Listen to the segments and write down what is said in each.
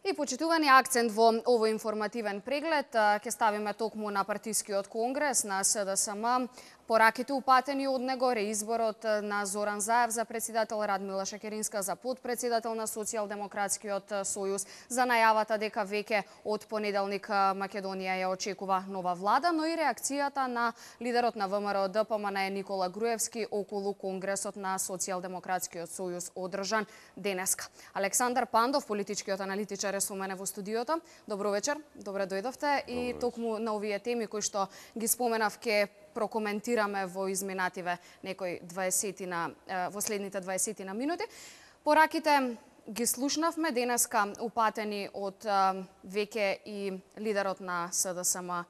И почитувани акцент во овој информативен преглед ќе ставиме токму на партискиот конгрес на СДСМ, пораките упатени од него, реизборот на Зоран Заев за председател, Радмила Шекеринска за подпредседател на Социјалдемократскиот сојуз, за најавата дека веќе од понеделник Македонија ја очекува нова влада, но и реакцијата на лидерот на ВМРО ДПМН Никола Груевски околу конгресот на Социјалдемократскиот сојуз одржан денеска. Александар Пандов, политичкиот аналитичар, е со мене во студиото. Добро вечер, добре дојдовте и токму на овие теми кои што ги споменав ќе прокоментираме во изминативе некои 20 во следните 20 минути. Пораките ги слушнавме денеска упатени од веќе и лидерот на СДСМ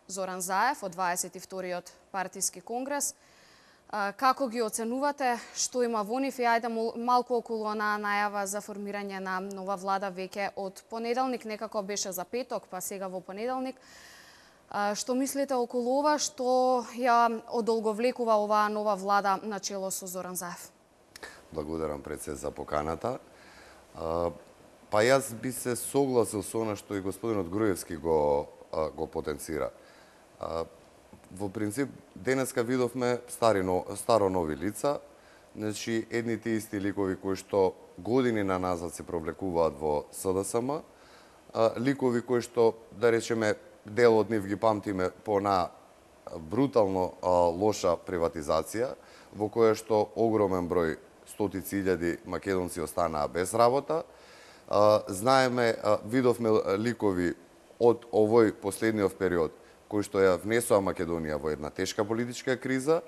Зоран Заев од 22-тиот партиски конгрес. Како ги оценувате, што има во нив и ајде малку околу онаа најава за формирање на нова влада веќе од понеделник, некако беше за петок, па сега во понеделник. Што мислите околу ова, што ја одолговлекува оваа нова влада на чело со Зоран Заев? Благодарам пред се за поканата. Па јас би се согласил со она што и господинот Груевски го потенцира. Во принцип, денеска видовме старо нови лица, значи едните исти ликови кои што години на назад се провлекуваат во СДСМ, ликови кои што, да речеме, дел од нив ги памтиме по на брутално лоша приватизација, во која што огромен број, стотици илјади македонци останаа без работа. Знаеме, видовме ликови од овој последниот период, кој што ја внесоа Македонија во една тешка политичка криза,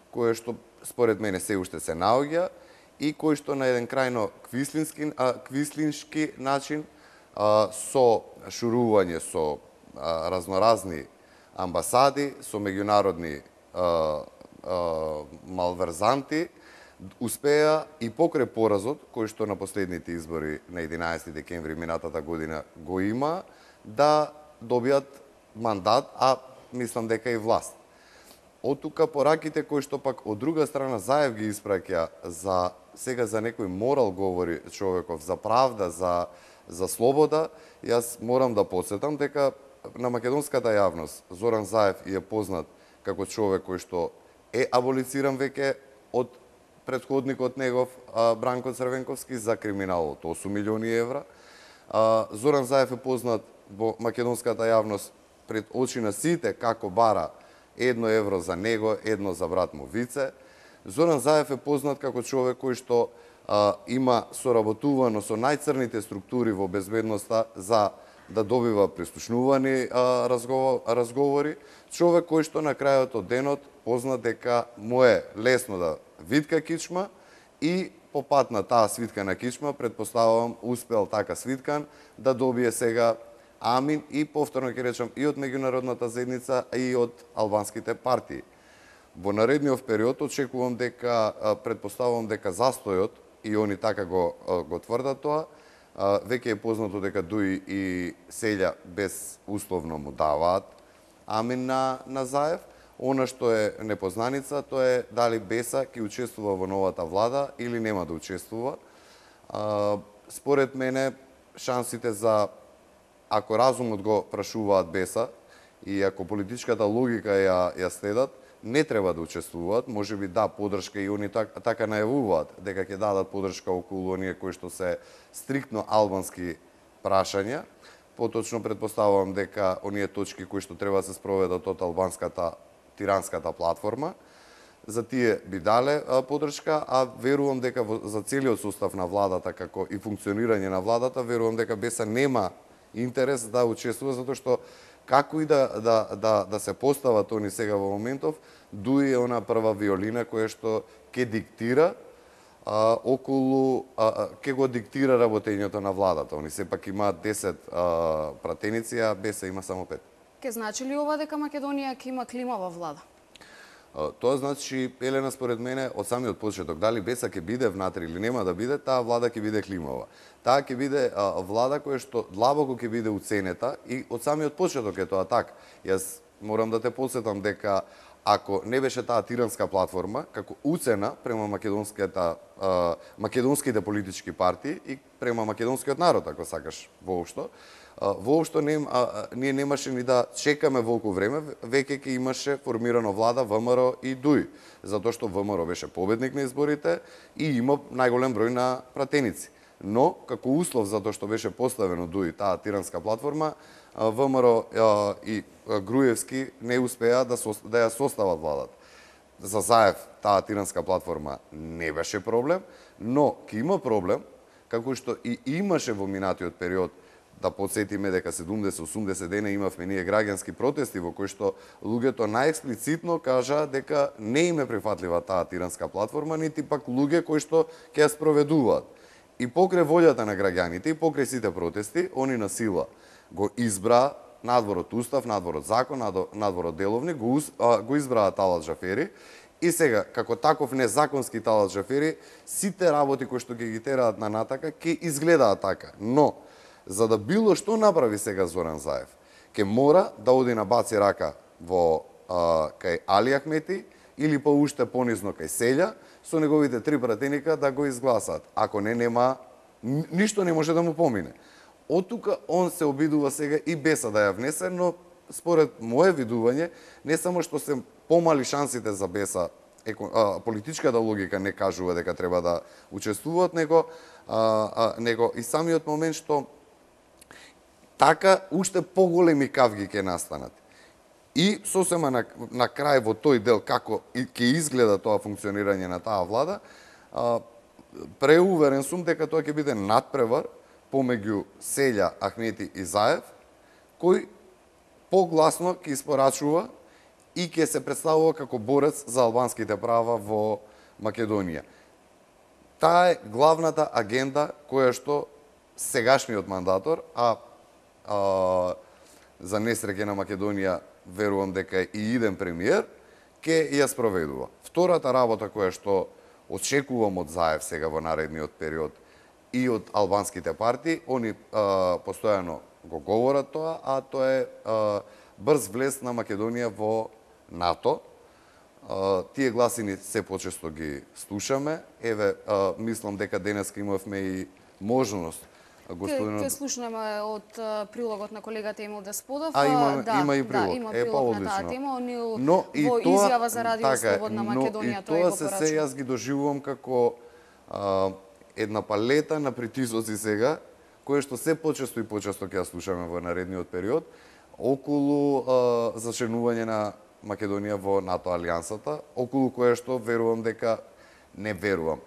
која што според мене се уште се наоѓа и кој што на еден крајно квислиншки начин со шурување со разноразни амбасади, со меѓународни малверзанти, успеа и покрај поразот, кој што на последните избори на 11 декември минатата година го има, да добијат мандат, а мислам дека и власт. Од тука пораките кои што пак од друга страна Заев ги испраќа за сега за некој морал говори човеков, за правда, за слобода, јас морам да подсетам дека на македонската јавност Зоран Заев е познат како човек кој што е аболициран веќе од претходникот негов Бранко Црвенковски за криминал од 8 милиони евра. Зоран Заев е познат во македонската јавност пред очи на сите како бара 1 евро за него, 1 за брат му Вице. Зоран Заев е познат како човек кој што има соработувано со најцрните структури во безбедноста за да добива прислушнувани разговори. Човек кој што на крајот од денот познат дека му е лесно да витка кичма и по пат на таа свиткана кичма, предпоставувам, успел така свиткан да добие сега амин и повторно ќе речам и од меѓународната заедница и од албанските партии. Во наредниот период очекувам дека, предпоставувам дека застојот, и они така го тврдат тоа, веќе е познато дека Дуи и Селја безусловно му даваат амин на Заев. Она што е непознаница, тоа е дали Беса ќе учествува во новата влада или нема да учествува. Според мене, шансите за, ако разумот го прашуваат Беса и ако политичката логика ја следат, не треба да учествуваат, може би да поддршка и они така најавуваат дека ќе дадат поддршка околу оние кои што се стриктно албански прашања. Поточно предпоставувам дека оние точки кои што треба да се спроведат од албанската тиранската платформа, за тие би дале поддршка, а верувам дека за целиот состав на владата, како и функционирање на владата, верувам дека Беса нема интерес да учествува, затоа што како и да се постават они сега во моментов, Дуи е она прва виолина која што ќе диктира ќе го диктира работењето на владата. Они сепак имаат 10 пратеници, а Беса има само 5. Ке значи ли ова дека Македонија ќе има климава влада? Тоа значи, Елена, според мене, од самиот почеток, дали Беса ќе биде внатре или нема да биде, таа влада ќе биде климава. Таа ќе биде влада која што длабоко ќе биде уценета и од самиот почеток е тоа така. Јас морам да те подсетам дека ако не беше таа тиранска платформа како уцена према македонските политички партии и према македонскиот народ, ако сакаш воопшто ние немаше ни да чекаме волку време, веќе ќе имаше формирано влада ВМРО и ДУИ, затоа што ВМРО беше победник на изборите и има најголем број на пратеници. Но, како услов за тоа што беше поставено ДУИ, таа тиранска платформа, ВМРО и Груевски не успеа да ја состават владата. За Заев таа тиранска платформа не беше проблем, но ќе има проблем, како што и имаше во минатиот период. Да подсетиме дека 70-80 дена имавме ние граѓански протести во кои што луѓето најексплицитно кажаа дека не им е прифатлива таа тиранска платформа, нити пак луѓе кои што ќе ја спроведуваат. И покрај волјата на граѓаните и покрај сите протести, они на сила го избраа надвор од устав, надвор од закон, надвор од деловник, го избраа Талат Джафери. И сега, како таков незаконски Талат Джафери, сите работи кои што ги тераат на натака, ќе изгледаат така. Но, за да било што направи сега Зоран Заев, ќе мора да оди на баци рака кај Али Ахмети или па уште понизно кај Селја, со неговите 3 пратеника да го изгласаат. Ако не, ништо не може да му помине. Од тука он се обидува сега и Беса да ја внесе, но според мое видување, не само што се помали шансите за Беса, политичката логика не кажува дека треба да учествуваат, него и самиот момент што така уште поголеми кавги ќе настанат. И сосема на крај во тој дел како ќе изгледа тоа функционирање на таа влада, преуверен сум дека тоа ќе биде надпревар помеѓу Селја, Ахмети и Заев, кој погласно ќе испорачува и ќе се представува како борец за албанските права во Македонија. Таа е главната агенда која што сегашниот мандатор, за несреќа на Македонија верувам дека и иден премиер, ќе ја спроведува. Втората работа која што очекувам од Заев сега во наредниот период и од албанските партии, они постојано го говорат тоа, а тоа е брз влез на Македонија во НАТО. Тие гласини се почесто ги слушаме. Еве, мислам дека денеска имавме и можност Ке слушнеме од прилогот на колегата Емил Десподов. Има и прилог. Има прилог на таа тема. Онил во изјава за Радио Слободна Македонија тоа го порачува. Тоа јас ги доживувам како една палета на притисоци сега, кое што се почесто и почесто ќе ја слушаме во наредниот период, околу зачленување на Македонија во НАТО алијансата, околу кое што верувам дека не верувам.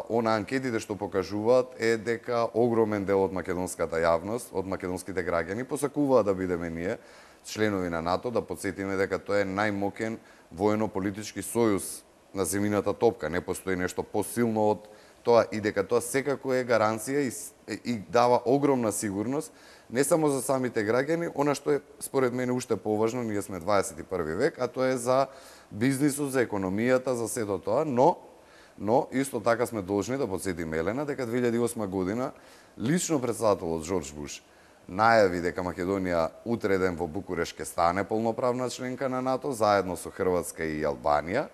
Она анкетите што покажуваат е дека огромен дел од македонската јавност, од македонските граѓани посакуваат да бидеме ние членови на НАТО, да подсетиме дека тоа е најмокен воено-политички сојуз на земјината топка. Не постои нешто посилно од тоа и дека тоа секако е гаранција и дава огромна сигурност не само за самите граѓани, она што е според мене уште поважно, ние сме 21 век, а тоа е за бизнисот, за економијата, за сето тоа, но исто така сме должни да подсетиме Елена дека 2008 година лично председателот Џорџ Буш најави дека Македонија утре ден во Букуреш ќе стане полноправна членка на НАТО заедно со Хрватска и Албанија.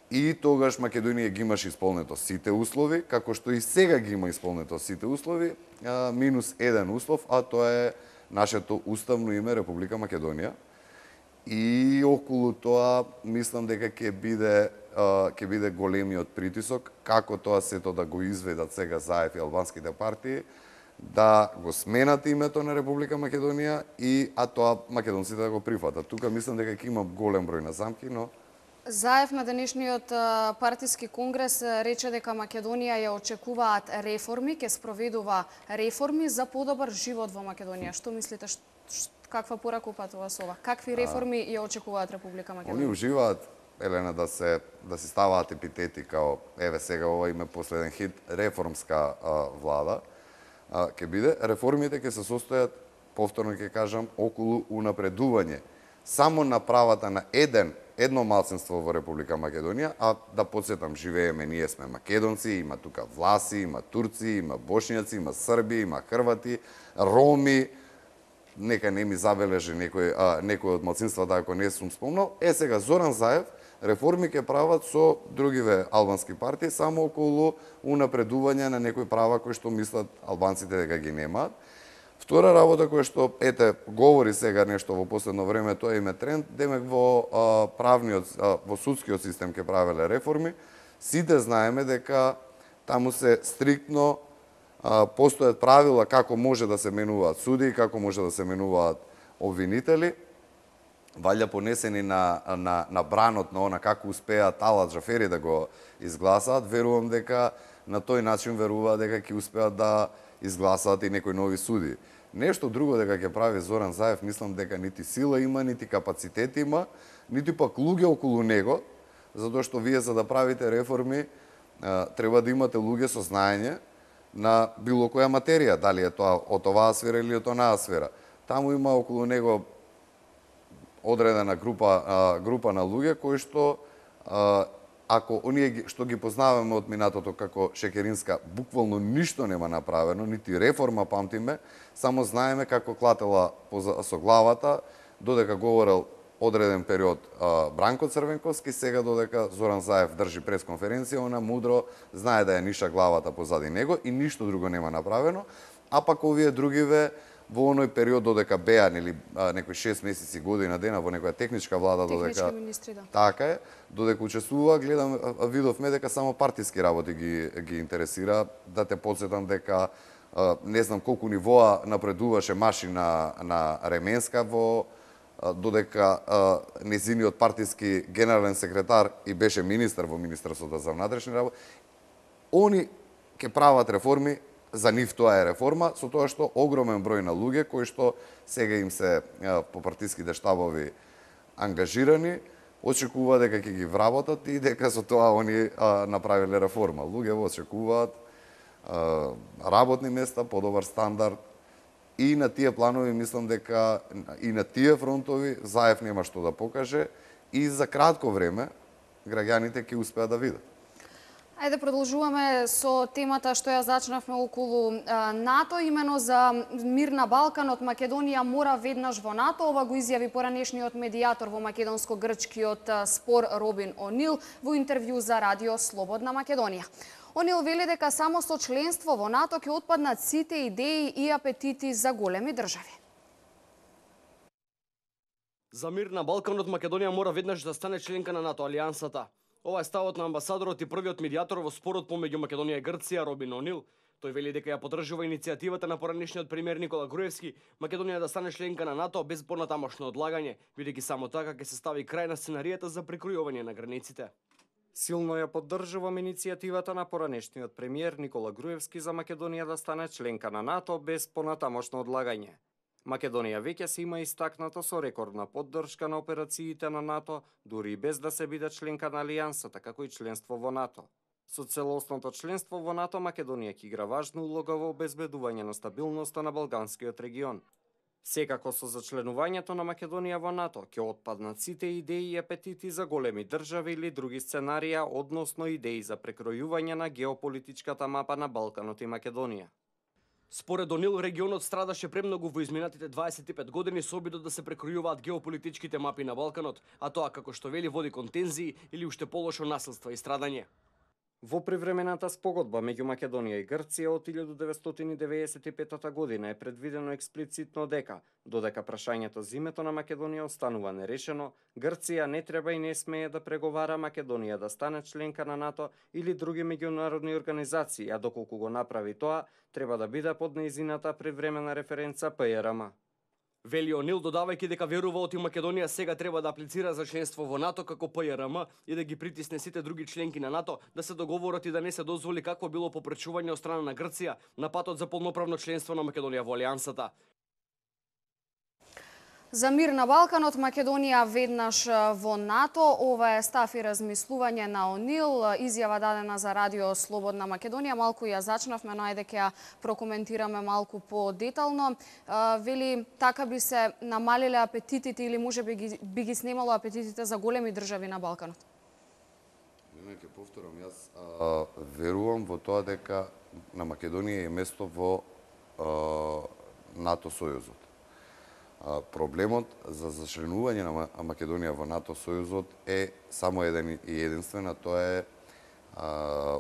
И тогаш Македонија ги имаше исполнето сите услови, како што и сега ги има исполнето сите услови, минус еден услов, а тоа е нашето уставно име Република Македонија. И околу тоа мислам дека ќе биде големиот притисок како тоа сето да го изведат сега Заев и албанските партии, да го сменат името на Република Македонија а тоа македонците да го прифатат. Тука мислам дека ќе има голем број на замки, но Заев на денешниот партиски конгрес рече дека Македонија ја очекуваат реформи, ќе спроведува реформи за подобар живот во Македонија. Што мислите, каква порака упатува со ова? Какви реформи ја очекуваат Република Македонија? Они уживаат, Елена, да си ставаат епитети као еве сега ова име последен хит, реформска влада. Ќе биде, реформите ќе се состојат, повторно ќе кажам, околу унапредување само на правата на едно малцинство во Република Македонија, а да подсетам, живееме, ние сме македонци, има тука власи, има турци, има бошњаци, има срби, има хрвати, роми, нека не ми забележи некој од малцинствата ако не сум спомнал. Сега Зоран Заев реформи ќе прават со другиве албански партии само околу унапредување на некои права кои што мислат албанците дека ги немаат. Втора работа која што говори сега нешто во последно време, тоа име тренд, демек во во судскиот систем ќе правеле реформи. Сите знаеме дека таму се стриктно постојат правила како може да се менуваат суди, како може да се менуваат обвинители. Валја понесени на бранот на она како успеат Талат Джафери да го изгласаат, верувам дека на тој начин веруваат дека ќе успеат да изгласаат и некои нови суди. Нешто друго дека ќе прави Зоран Заев, мислам дека нити сила има, нити капацитет има, нити пак луѓе околу него, затоа што вие за да правите реформи треба да имате луѓе со знаење на било која материја, дали е тоа од оваа сфера или од онаа сфера. Таму има околу него одредена група на луѓе кои што ако оние што ги познаваме од минатото како Шекеринска буквално ништо нема направено, нити реформа памтиме, само знаеме како клатела со главата, додека говорел одреден период Бранко Црвенковски, сега додека Зоран Заев држи пресконференција, она мудро знае да ја ниша главата позади него и ништо друго нема направено, а пак овие другиве во оној период додека беа нели некои 6 месеци, година дена во некоја техничка влада додека министри, да. Така е, додека учествува, видовме дека само партиски работи ги интересира. Да те потсетам дека не знам колку нивоа напредуваше машина на Ременска додека незиниот партиски генерален секретар и беше министар во Министерството за внатрешни работи. Они ќе прават реформи, за нив тоа е реформа, со тоа што огромен број на луѓе кои што сега им се по партиските штабови ангажирани, очекува дека ќе ги вработат и дека со тоа они направиле реформа. Луѓе очекуваат работни места, подобар стандард и на тие планови мислам дека и на тие фронтови Заев нема што да покаже и за кратко време граѓаните ќе успеат да видат. Ајде продолжуваме со темата што ја зачнавме околу НАТО, имено за мир на Балканот. Македонија мора веднаш во НАТО. Ова го изјави поранешниот медијатор во македонско-грчкиот спор Робин Онил во интервју за Радио Слободна Македонија. Онил вели дека само со членство во НАТО ќе отпаднат сите идеи и апетити за големи држави. За мир на Балканот Македонија мора веднаш да стане членка на НАТО алијансата. Ова е ставот на амбасадорот и првиот медијатор во спорот помеѓу Македонија и Грција, Робин Онил. Тој вели дека ја поддржува иницијативата на поранешниот премиер Никола Груевски Македонија да стане членка на НАТО без понатамошно одлагање, бидејќи само така ќе се стави крај на сценаријата за прекројување на границите. Силно ја поддржувам иницијативата на поранешниот премиер Никола Груевски за Македонија да стане членка на НАТО без понатамошно одлагање. Македонија веќе се има истакнато со рекордна поддршка на операциите на НАТО, дури и без да се биде членка на алијансата, како и членство во НАТО. Со целосното членство во НАТО, Македонија ќе игра важна улога во обезбедување на стабилноста на Балканскиот регион. Секако со зачленувањето на Македонија во НАТО ќе отпаднат сите идеи и апетити за големи држави или други сценарија, односно идеи за прекројување на геополитичката мапа на Балканот и Македонија. Според Онил, регионот страдаше премногу во изминатите 25 години со обидот да се прекројуваат геополитичките мапи на Балканот, а тоа, како што вели, води кон тензии или уште полошо насилства и страдање. Во привремената спогодба меѓу Македонија и Грција од 1995 година е предвидено експлицитно дека, додека прашањето за името на Македонија останува нерешено, Грција не треба и не смее да преговара Македонија да стане членка на НАТО или други меѓународни организации, а доколку го направи тоа, треба да биде под нејзината привремена референца ПРМ. Вели Онил, додавајќи дека верува оти Македонија сега треба да аплицира за членство во НАТО како ПРМ и да ги притисне сите други членки на НАТО да се договорат и да не се дозволи какво било попречување од страна на Грција на патот за полноправно членство на Македонија во алијансата. За мир на Балканот, Македонија веднаш во НАТО. Ова е став и размислување на Онил, изјава дадена за Радио Слободна Македонија. Малку ја зачнавме, но ајде ќе ја прокоментираме малку по-детално. Вели, така би се намалиле апетитите или може би ги снемало апетитите за големи држави на Балканот? Не ќе повторам, јас верувам во тоа дека на Македонија е место во НАТО сојузот. Проблемот за зачленување на Македонија во НАТО сојузот е само еден и единствен, а тоа е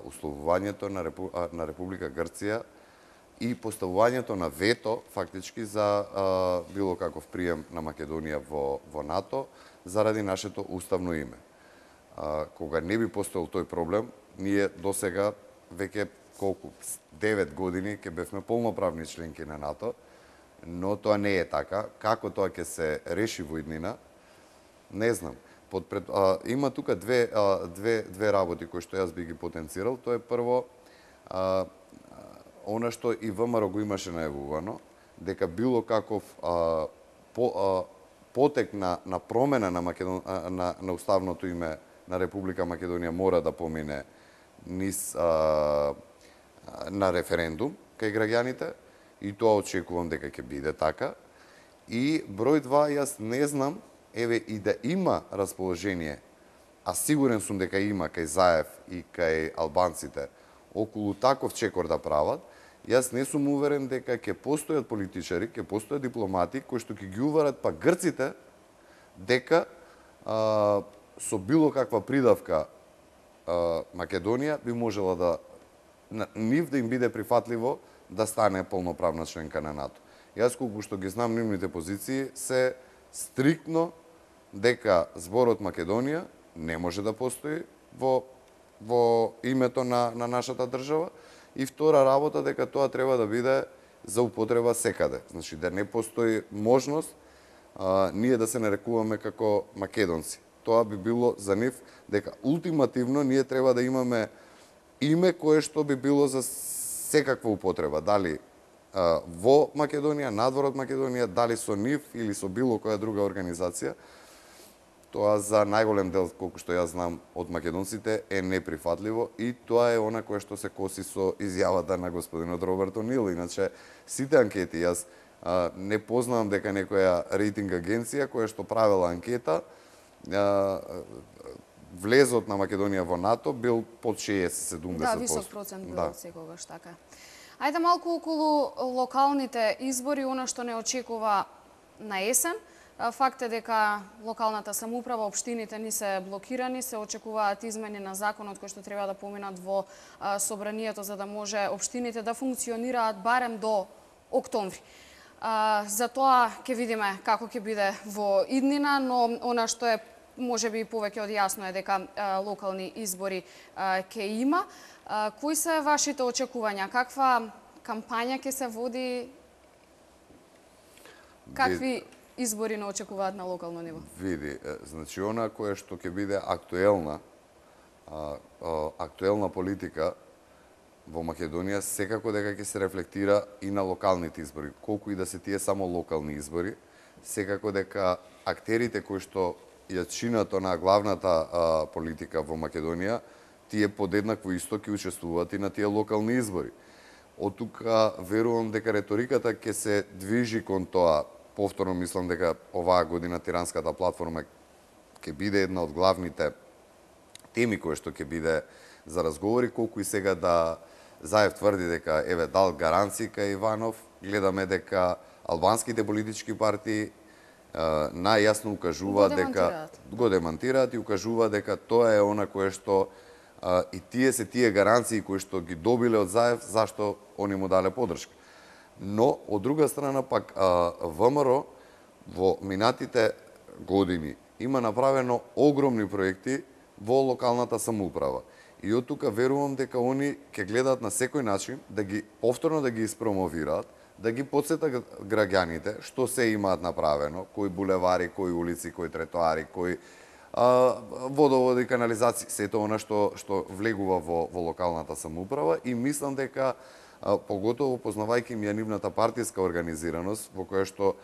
условувањето на Република Грција и поставувањето на вето фактички за било каков прием на Македонија во НАТО заради нашето уставно име. Кога не би постоел тој проблем, ние досега веќе колку 9 години ќе бевме полноправни членки на НАТО, но тоа не е така. Како тоа ќе се реши во иднина, не знам. Има тука две работи кои што јас би ги потенцирал. Тоа е прво, она што и ВМРО го имаше најавувано, дека било каков потек на промена на уставното име на Република Македонија мора да помине низ на референдум кај граѓаните, и тоа очекувам дека ќе биде така. И број 2, јас не знам, еве и да има расположение, а сигурен сум дека има кај Заев и кај албанците, околу таков чекор да прават, јас не сум уверен дека ќе постојат политичари, ќе постојат дипломати кои што ќе ги уварат па грците дека со било каква придавка Македонија би можела да нив да им биде прифатливо да стане полноправна членка на НАТО. Јас колку што ги знам нивните позиции се стриктно дека зборот Македонија не може да постои во името на нашата држава, и втора работа дека тоа треба да биде за употреба секаде. Значи да не постои можност ние да се нарекуваме како македонци. Тоа би било за нив дека ултимативно ние треба да имаме име кое што би било за секаква употреба, дали во Македонија, надвор од Македонија, дали со нив или со било која друга организација. Тоа за најголем дел, колку што јас знам, од македонците е неприфатливо, и тоа е она кое што се коси со изјавата на господинот Роберт О'Нил. Иначе сите анкети, јас не познавам дека некоја рейтинг агенција која што правела анкета, влезот на Македонија во НАТО бил под 60-70%. Да, висок процент бил секогаш така. Ајде малку околу локалните избори, она што не очекува на есен. Факт е дека локалната самоуправа, општините ни се блокирани, се очекуваат измени на законот кои што треба да поминат во собранието за да може општините да функционираат барем до октомври. За тоа ќе видиме како ќе биде во иднина, но она што е можеби повеќе од јасно е дека локални избори ќе има. Кои се вашите очекувања? Каква кампања ќе се води? Какви избори не очекуваат на локално ниво? Види, значи она кое што ќе биде актуелна политика во Македонија секако дека ќе се рефлектира и на локалните избори. Колку и да се тие само локални избори, секако дека актерите кои што ја чинат на главната политика во Македонија, тие подеднакво исто ќе учествуваат и на тие локални избори. Од тука верувам дека реториката ќе се движи кон тоа. Повторно мислам дека оваа година Тиранската платформа ќе биде една од главните теми кои што ќе биде за разговори, колку и сега да Заев тврди дека еве дал гаранции кај Иванов, гледаме дека албанските политички партии најјасно укажуваат дека го демантираат и укажуваат дека тоа е она кое што и тие гаранции кои што ги добиле од Заев, зашто они му дале поддршка. Но, од друга страна пак, ВМРО во минатите години има направено огромни проекти во локалната самоуправа. И од тука верувам дека они ќе гледаат на секој начин да ги повторно да ги испромовираат, да ги потсетат граѓаните што се имаат направено, кои булевари, кои улици, кои тротоари, кои водоводи, канализации, сето она што влегува во локалната самоуправа, и мислам дека поготово познавајќи ми ја нивната партиска организираност, во која што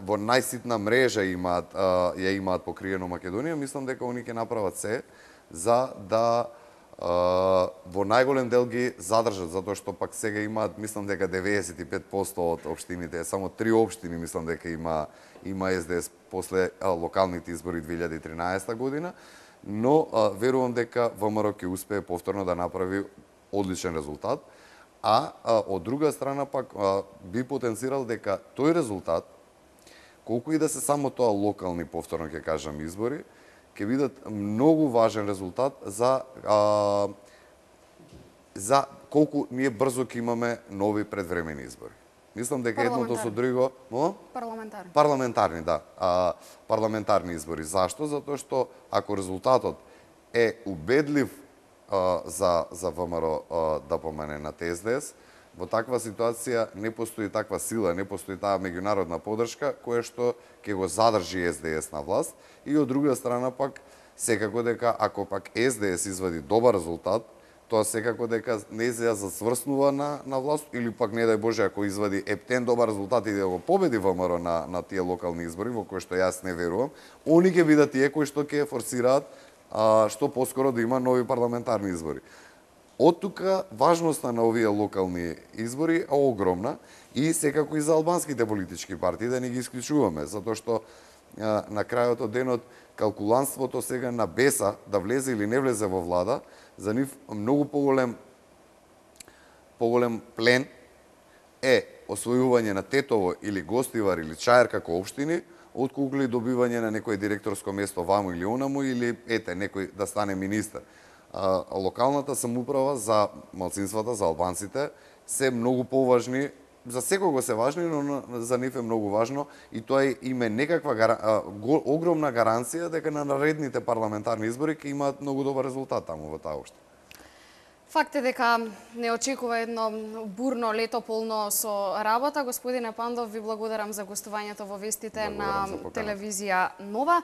во најситна мрежа ја имаат покриено Македонија, мислам дека они ќе направат се за да во најголем дел ги задржат, затоа што пак сега имаат, мислам дека 95% од општините, само 3 општини мислам дека има СДС после локалните избори 2013 година, но верувам дека ВМРО ќе успее повторно да направи одличен резултат. А од друга страна пак би потенцирал дека тој резултат колку и да се само тоа локални, повторно ќе кажам, избори, ќе бидат многу важен резултат за колку ние брзо ќе имаме нови предвремени избори. Мислам дека едното со друго... Парламентарни. Парламентарни, да. Парламентарни избори. Зашто? Затоа што ако резултатот е убедлив за ВМРО да помане на СДС, во таква ситуација не постои таква сила, не постои таа меѓународна поддршка која што ќе го задржи СДС на власт, и од друга страна пак секако дека ако пак СДС извади добар резултат, тоа секако дека нејзија засврснува на власт, или пак не дај Боже ако извади ептен добар резултат и да го победи ВМРО на тие локални избори, во кои што јас не верувам, они ќе бидат тие кои што ќе форсираат што поскоро да има нови парламентарни избори. Од тука важноста на овие локални избори е огромна, и секако и за албанските политички партии да не ги исклучуваме, затоа што на крајот од денот калкуланството сега на Беса да влезе или не влезе во влада, за нив многу поголем плен е освојување на Тетово или Гостивар или Чаер како општини, отколку и добивање на некој директорско место ваму или онаму, или некој да стане министер. Локалната самоуправа за малцинствата, за албанците, се многу поважни, за секого се важни, но за нив е многу важно, и тоа име некаква огромна гаранција дека на наредните парламентарни избори ќе имаат многу добар резултат таму во таа општина. Факт е дека не очекува едно бурно лето полно со работа. Господине Пандов, ви благодарам за гостувањето во вестите на телевизија Нова.